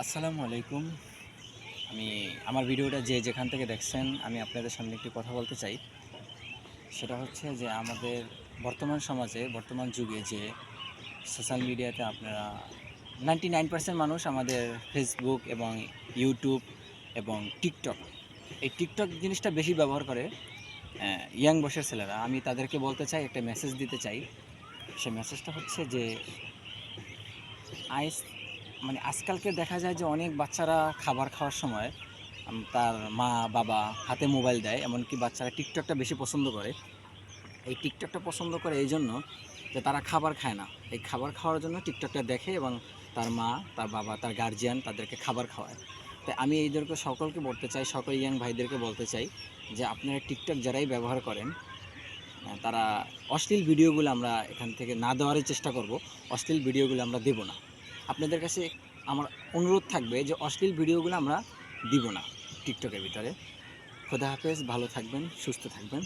আসসালামু আলাইকুম। আমি আমার ভিডিওটা যে যেখান থেকে দেখছেন, আমি আপনাদের সামনে একটি কথা বলতে চাই। সেটা হচ্ছে যে আমাদের বর্তমান সমাজে, বর্তমান যুগে যে সোশ্যাল মিডিয়াতে আপনারা 99% মানুষ আমাদের ফেসবুক এবং ইউটিউব এবং টিকটক, এই টিকটক জিনিসটা বেশি ব্যবহার করে ইয়াং বয়সের ছেলেরা। আমি তাদেরকে বলতে চাই, একটা মেসেজ দিতে চাই। সে মেসেজটা হচ্ছে যে আইস মানে আজকালকে দেখা যায় যে অনেক বাচ্চারা খাবার খাওয়ার সময় তার মা বাবা হাতে মোবাইল দেয়, এমনকি বাচ্চারা টিকটকটা বেশি পছন্দ করে। এই টিকটকটা পছন্দ করে এই জন্য যে তারা খাবার খায় না, এই খাবার খাওয়ার জন্য টিকটকটা দেখে এবং তার মা, তার বাবা, তার গার্জিয়ান তাদেরকে খাবার খাওয়ায়। তাই আমি এইদেরকে সকলকে বলতে চাই, সকল ইয়াং ভাইদেরকে বলতে চাই যে আপনারা টিকটক যারাই ব্যবহার করেন, তারা অশ্লীল ভিডিওগুলো আমরা এখান থেকে না দেওয়ারই চেষ্টা করব। অশ্লীল ভিডিওগুলো আমরা দেব না। আপনাদের কাছে আমার অনুরোধ থাকবে যে অশ্লীল ভিডিওগুলো আমরা দিব না টিকটকের ভিতরে। খোদা হাফেজ, ভালো থাকবেন, সুস্থ থাকবেন।